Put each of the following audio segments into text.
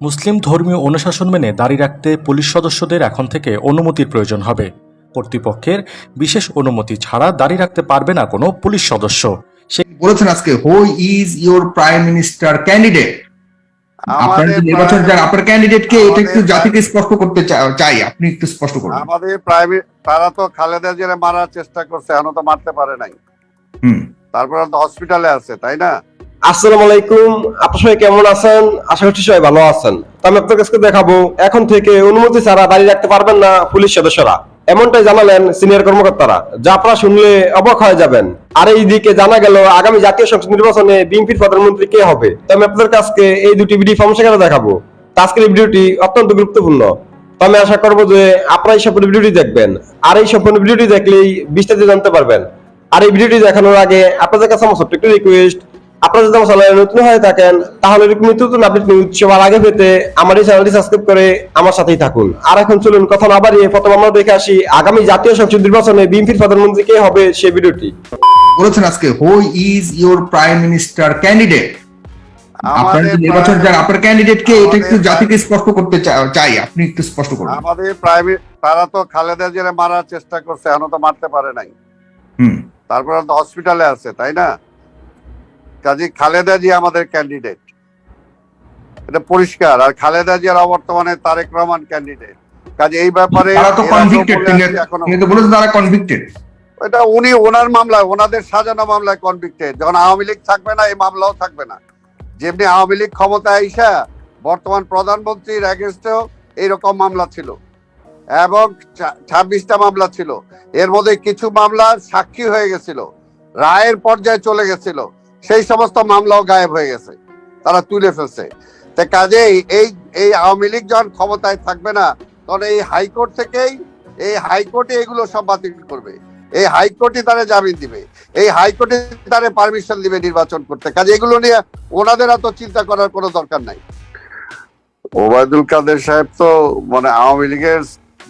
মুসলিম ধর্মীয় অনুশাসন মেনে দাড়ি রাখতে পুলিশ সদস্যদের এখন থেকে অনুমতির প্রয়োজন হবে। কর্তৃপক্ষের বিশেষ অনুমতি ছাড়া দাড়ি রাখতে পারবে না কোনো পুলিশ সদস্য। বলেছেন আজকে who is your prime minister candidate. আপনার নির্বাচন যার আপনার ক্যান্ডিডেট কে, এটা একটু জাতিকে স্পষ্ট করতে চাই, আপনি একটু স্পষ্ট করুন। আমাদের প্রাইভেট তারা তো খালেদা জিয়ারে মারার চেষ্টা করছে, এখনো তো মারতে পারে নাই। তারপরে তো হসপিটালে আছে, তাই না? আসসালামু আলাইকুম, আপনারা সবাই কেমন আছেন? আশা করছি সবাই ভালো আছেন। তো আমি আপনাদের কাছে দেখাবো এখন থেকে অনুমতি ছাড়া দাঁড়িয়ে রাখতে পারবেন না পুলিশ সদস্যরা, এমনটাই জানালেন সিনিয়র কর্মকর্তারা, যা আপনারা শুনলে অবাক হয়ে যাবেন। আর এইদিকে জানা গেল আগামী জাতীয় সংসদ নির্বাচনে বিএনপির প্রধানমন্ত্রী কে হবে। তো আমি আপনাদের কাছে এই দুটি ভিডিও ফর্মশেখানে দেখাবো। আজকের এই ভিডিওটি অত্যন্ত গুরুত্বপূর্ণ। তো আমি আশা করবো যে আপনারা এই সম্পূর্ণ ভিডিওটি দেখবেন, আর এই সম্পূর্ণ ভিডিওটি দেখলেই বিস্তারিত জানতে পারবেন। আর এই ভিডিওটি দেখানোর আগে আপনাদের কাছে আমার ছোট্ট একটি রিকোয়েস্ট, আপনারা যদি আমার চ্যানেলে নতুন হয়ে থাকেন তাহলে নতুন আপডেট নিউজ সবার আগে পেতে আমার এই চ্যানেলটি সাবস্ক্রাইব করে আমার সাথেই থাকুন। আর এখন চলুন কথা না বাড়িয়ে প্রথম আমরা দেখে আসি আগামী জাতীয় সংসদ নির্বাচনে বিএনপির প্রধানমন্ত্রী কে হবে সেই ভিডিওটি। বলেছেন আজকে who is your prime minister candidate. আপনার নির্বাচন যার আপনার ক্যান্ডিডেট কে, এটা একটু জাতিকে স্পষ্ট করতে চাই, আপনি একটু স্পষ্ট করুন। আমাদের প্রাইভেট তারা তো খালেদা জিয়ারে মারার চেষ্টা করছে, এখনো তো মারতে পারে নাই। তারপরে তো হসপিটালে আছে, তাই না? কাজী খালেদা জিয়া আমাদের ক্যান্ডিডেট, এটা পরিষ্কার। আর খালেদা জিয়ার অবর্তমানে তারেক রহমান ক্যান্ডিডেট। কাজে এই ব্যাপারে তারা তো কনভিক্টেড, তিনি তো বলেছেন তারা কনভিক্টেড। এটা উনি ওনার মামলায়, ওনাদের সাজানো মামলায় কনভিক্টেড। যখন আওয়ামী লীগ থাকবে না, এই মামলাও থাকবে না। যেমনি আওয়ামী লীগ ক্ষমতায় আইসা বর্তমান প্রধানমন্ত্রীর এগেনস্টেও এইরকম মামলা ছিল এবং 26টা মামলা ছিল। এর মধ্যে কিছু মামলা সাক্ষী হয়ে গেছিল, রায়ের পর্যায়ে চলে গেছিল, সেই সমস্ত মামলাও গায়েব হয়ে গেছে, তারা তুলে ফেলছে। তাই কাজেই এই আওয়ামী লীগ যখন ক্ষমতায় থাকবে না, তখন এই হাইকোর্ট থেকেই এই হাইকোর্টে এগুলো সব বাতিল করবে। এই হাইকোর্টই তারা জামিন দিবে, এই হাইকোর্টে তারা পারমিশন দিবে নির্বাচন করতে। কাজে এগুলো নিয়ে ওনাদের এত চিন্তা করার কোনো দরকার নাই। ওবায়দুল কাদের সাহেব তো মানে আওয়ামী লীগের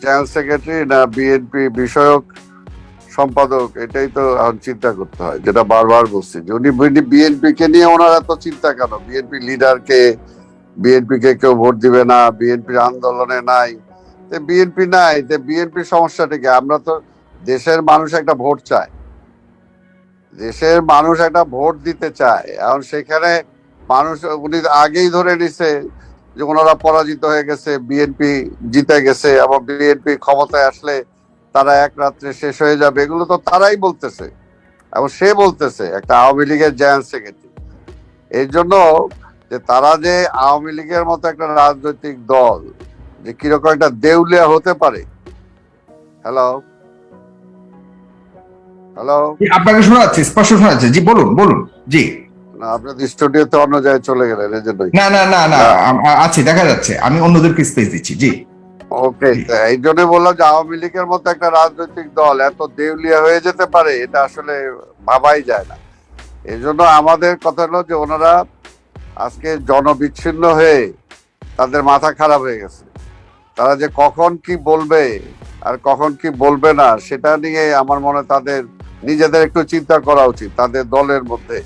জেনারেল সেক্রেটারি না বিএনপি বিষয়ক সম্পাদক, এটাই তো এখন চিন্তা করতে হয়, যেটা বারবার বলছি যে উনি বিএনপি কে নিয়ে ওনার এত চিন্তা কেন? বিএনপি লিডারকে, বিএনপি কে কেউ ভোট দিবে না, বিএনপির আন্দোলনে নাই, বিএনপি নাই, বিএনপির সমস্যাটা কি? আমরা তো দেশের মানুষ একটা ভোট চায়, দেশের মানুষ একটা ভোট দিতে চায়। এখন সেখানে মানুষ, উনি আগেই ধরে নিছে যে ওনারা পরাজিত হয়ে গেছে, বিএনপি জিতে গেছে এবং বিএনপি ক্ষমতায় আসলে তারা এক রাত্রে শেষ হয়ে যাবে। এগুলো তো তারাই বলতেছে এবং সে বলতেছে একটা আওয়ামী লীগের জেনারেল সেক্রেটারি। এর জন্য যে তারা যে আওয়ামী লীগের মতো একটা রাজনৈতিক দল যে কিরকম একটা দেউলিয়া হতে পারে। হ্যালো হ্যালো, আপনাকে শোনা যাচ্ছে, স্পষ্ট শোনা যাচ্ছে। জি বলুন বলুন। জি, আপনার স্টুডিওতে অন্য জায়গায় চলে গেলেন, এই জন্যই। না না না না, আছে, দেখা যাচ্ছে, আমি অন্যদেরকে স্পেস দিচ্ছি। জি ওকে, এই জন্য বললাম যে আওয়ামী লীগের মতো একটা রাজনৈতিক দল এত দেউলিয়া হয়ে যেতে পারে, এটা আসলে ভাবাই যায় না। এই জন্য আমাদের কথা হলো যে ওনারা আজকে জনবিচ্ছিন্ন হয়ে তাদের মাথা খারাপ হয়ে গেছে। তারা যে কখন কি বলবে আর কখন কি বলবে না, সেটা নিয়ে আমার মনে তাদের নিজেদের একটু চিন্তা করা উচিত তাদের দলের মধ্যে,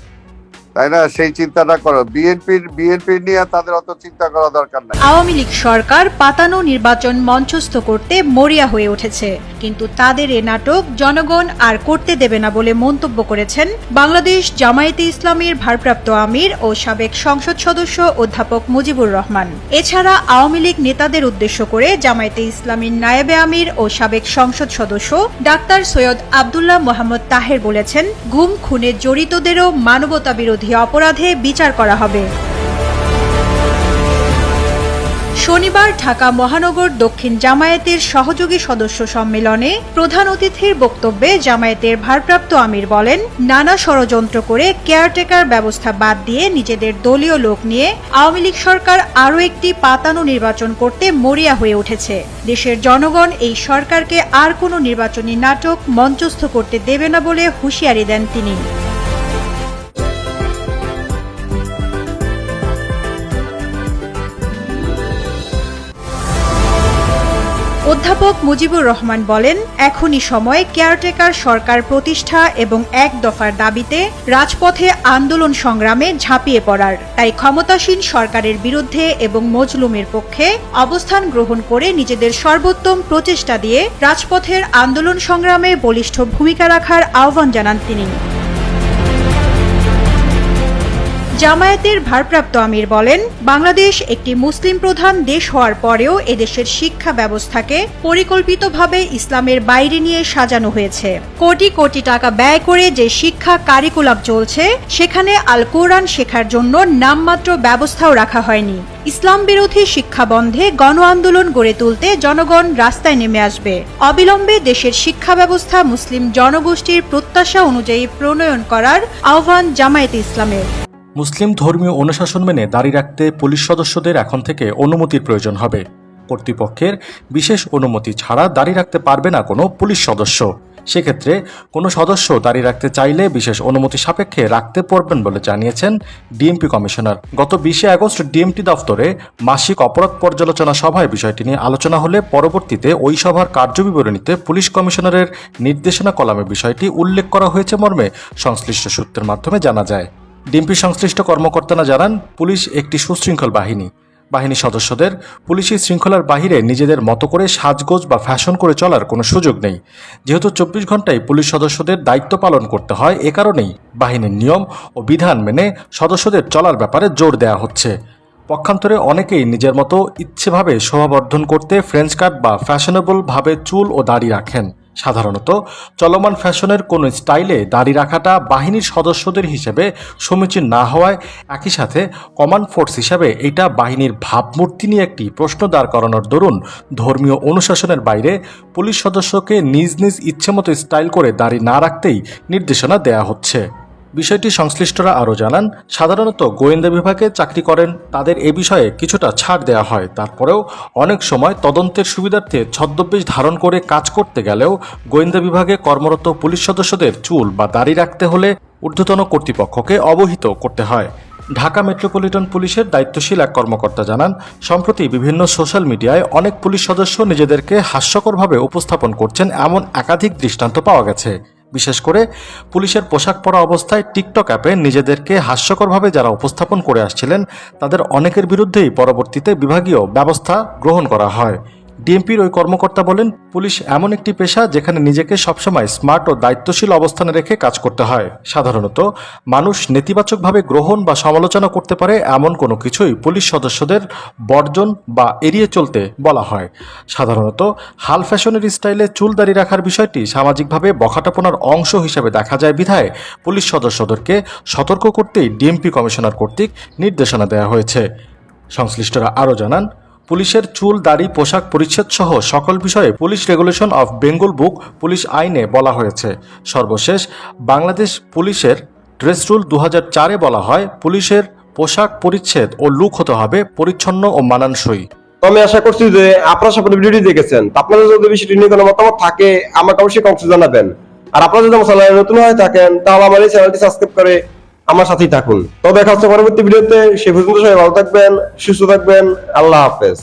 তাই না? সেই চিন্তাটা করো। বিএনপি নিয়ে তাদের অত চিন্তা করা দরকার নাই। আওয়ামী লীগ সরকার পাতানো নির্বাচন মঞ্চস্থ করতে মরিয়া হয়ে উঠেছে, কিন্তু তাদের এ নাটক জনগণ আর করতে দেবে না বলে মন্তব্য করেছেন বাংলাদেশ জামায়াতে ইসলামীর ভারপ্রাপ্ত আমির ও সাবেক সংসদ সদস্য অধ্যাপক মুজিবুর রহমান। এছাড়া আওয়ামী লীগ নেতাদের উদ্দেশ্য করে জামায়াতে ইসলামীর নায়েবে আমির ও সাবেক সংসদ সদস্য ডাক্তার সৈয়দ আব্দুল্লাহ মোহাম্মদ তাহের বলেছেন, গুম খুনে জড়িতদেরও মানবতা বিরোধী অপরাধে বিচার করা হবে। শনিবার ঢাকা মহানগর দক্ষিণ জামায়াতের সহযোগী সদস্য সম্মেলনে প্রধান অতিথির বক্তব্যে জামায়াতের ভারপ্রাপ্ত আমির বলেন, নানা ষড়যন্ত্র করে কেয়ারটেকার ব্যবস্থা বাদ দিয়ে নিজেদের দলীয় লোক নিয়ে আওয়ামী লীগ সরকার আরও একটি পাতানো নির্বাচন করতে মরিয়া হয়ে উঠেছে। দেশের জনগণ এই সরকারকে আর কোনো নির্বাচনী নাটক মঞ্চস্থ করতে দেবে না বলে হুঁশিয়ারি দেন তিনি। অধ্যাপক মুজিবুর রহমান বলেন, এখনই সময় কেয়ারটেকার সরকার প্রতিষ্ঠা এবং এক দফার দাবিতে রাজপথে আন্দোলন সংগ্রামে ঝাঁপিয়ে পড়ার। তাই ক্ষমতাসীন সরকারের বিরুদ্ধে এবং মজলুমের পক্ষে অবস্থান গ্রহণ করে নিজেদের সর্বোত্তম প্রচেষ্টা দিয়ে রাজপথের আন্দোলন সংগ্রামে বলিষ্ঠ ভূমিকা রাখার আহ্বান জানান তিনি। জামায়াতের ভারপ্রাপ্ত আমির বলেন, বাংলাদেশ একটি মুসলিম প্রধান দেশ হওয়ার পরেও এদেশের শিক্ষা ব্যবস্থাকে পরিকল্পিতভাবে ইসলামের বাইরে নিয়ে সাজানো হয়েছে। কোটি কোটি টাকা ব্যয় করে যে শিক্ষা কারিকুলাম চলছে, সেখানে আল কোরআন শেখার জন্য নামমাত্র ব্যবস্থাও রাখা হয়নি। ইসলাম বিরোধী শিক্ষা বন্ধে গণ আন্দোলন গড়ে তুলতে জনগণ রাস্তায় নেমে আসবে। অবিলম্বে দেশের শিক্ষা ব্যবস্থা মুসলিম জনগোষ্ঠীর প্রত্যাশা অনুযায়ী প্রণয়ন করার আহ্বান জামায়াতে ইসলামের। মুসলিম ধর্মীয় অনুশাসন মেনে দাড়ি রাখতে পুলিশ সদস্যদের এখন থেকে অনুমতির প্রয়োজন হবে। কর্তৃপক্ষের বিশেষ অনুমতি ছাড়া দাড়ি রাখতে পারবে না কোনো পুলিশ সদস্য। সেক্ষেত্রে কোনো সদস্য দাড়ি রাখতে চাইলে বিশেষ অনুমতি সাপেক্ষে রাখতে পারবেন বলে জানিয়েছেন ডিএমপি কমিশনার। গত 20 আগস্ট ডিএমপি দফতরে মাসিক অপরাধ পর্যালোচনা সভায় বিষয়টি নিয়ে আলোচনা হলে পরবর্তীতে ওই সভার কার্যবিবরণীতে পুলিশ কমিশনারের নির্দেশনা কলামে বিষয়টি উল্লেখ করা হয়েছে মর্মে সংশ্লিষ্ট সূত্রের মাধ্যমে জানা যায়। ডিএমপি সংশ্লিষ্ট কর্মকর্তারা জানান, পুলিশ একটি সুশৃঙ্খল বাহিনী। বাহিনী সদস্যদের পুলিশি শৃঙ্খলার বাহিরে নিজেদের মতো করে সাজগোজ বা ফ্যাশন করে চলার কোনো সুযোগ নেই। যেহেতু 24 ঘন্টায় পুলিশ সদস্যদের দায়িত্ব পালন করতে হয়, এ কারণেই বাহিনীর নিয়ম ও বিধান মেনে সদস্যদের চলার ব্যাপারে জোর দেওয়া হচ্ছে। পক্ষান্তরে অনেকেই নিজের মতো ইচ্ছেভাবে শোভাবর্ধন করতে ফ্রেঞ্চ কাট বা ফ্যাশনেবল ভাবে চুল ও দাড়ি রাখেন। সাধারণত চলমান ফ্যাশনের কোনো স্টাইলে দাড়ি রাখাটা বাহিনীর সদস্যদের হিসেবে সমীচীন না হওয়ায় একই সাথে কমান্ড ফোর্স হিসাবে এটা বাহিনীর ভাবমূর্তি নিয়ে একটি প্রশ্ন দাঁড় করানোর দরুন ধর্মীয় অনুশাসনের বাইরে পুলিশ সদস্যকে নিজ নিজ ইচ্ছেমতো স্টাইল করে দাড়ি না রাখতেই নির্দেশনা দেয়া হচ্ছে। বিষয়টি সংশ্লিষ্টরা আরও জানান, সাধারণত গোয়েন্দা বিভাগে চাকরি করেন তাদের এ বিষয়ে কিছুটা ছাড় দেওয়া হয়। তারপরেও অনেক সময় তদন্তের সুবিধার্থে ছদ্মবেশ ধারণ করে কাজ করতে গেলেও গোয়েন্দা বিভাগে কর্মরত পুলিশ সদস্যদের চুল বা দাড়ি রাখতে হলে ঊর্ধ্বতন কর্তৃপক্ষকে অবহিত করতে হয়। ঢাকা মেট্রোপলিটন পুলিশের দায়িত্বশীল এক কর্মকর্তা জানান, সম্প্রতি বিভিন্ন সোশ্যাল মিডিয়ায় অনেক পুলিশ সদস্য নিজেদেরকে হাস্যকরভাবে উপস্থাপন করছেন এমন একাধিক দৃষ্টান্ত পাওয়া গেছে। বিশেষ করে পুলিশের পোশাক পরা অবস্থায় টিকটক অ্যাপে নিজেদেরকে হাস্যকরভাবে যারা উপস্থাপন করে আসছিলেন, তাদের অনেকের বিরুদ্ধেই পরবর্তীতে বিভাগীয় ব্যবস্থা গ্রহণ করা হয়। ডিএমপির ওই কর্মকর্তা বলেন, পুলিশ এমন একটি পেশা যেখানে নিজেকে সবসময় স্মার্ট ও দায়িত্বশীল অবস্থানে রেখে কাজ করতে হয়। সাধারণত মানুষ নেতিবাচকভাবে গ্রহণ বা সমালোচনা করতে পারে এমন কোনো কিছুই পুলিশ সদস্যদের বর্জন বা এড়িয়ে চলতে বলা হয়। সাধারণত হাল ফ্যাশনের স্টাইলে চুল দাড়ি রাখার বিষয়টি সামাজিকভাবে বখাটাপনার অংশ হিসেবে দেখা যায় বিধায় পুলিশ সদস্যদেরকে সতর্ক করতেই ডিএমপি কমিশনার কর্তৃক নির্দেশনা দেওয়া হয়েছে। সংশ্লিষ্টরা আরও জানান, পুলিশের চুল দাড়ি পোশাক পরিচ্ছদ সহ সকল বিষয়ে police regulation of Bengal book police আইনে বলা হয়েছে। সর্বশেষ বাংলাদেশ পুলিশের ড্রেস রুল 2004-এ বলা হয়, পুলিশের পোশাক পরিচ্ছদ ও লুক হতে হবে পরিচ্ছন্ন ও মানানসই। আমি আশা করছি যে আপনারা সকলে ভিডিওটি দেখেছেন। আপনাদের যদি বিষয়টি নিয়ে কোনো মতামত থাকে আমাকে অবশ্যই কমেন্টে জানাবেন। আর আপনারা যদি আমার চ্যানেলে নতুন হয়ে থাকেন তাহলে আমার এই চ্যানেলটি সাবস্ক্রাইব করে আমার সাথেই থাকুন। তো দেখা হচ্ছে পরবর্তী ভিডিওতে। সে পর্যন্ত সবাই ভালো থাকবেন, সুস্থ থাকবেন। আল্লাহ হাফেজ।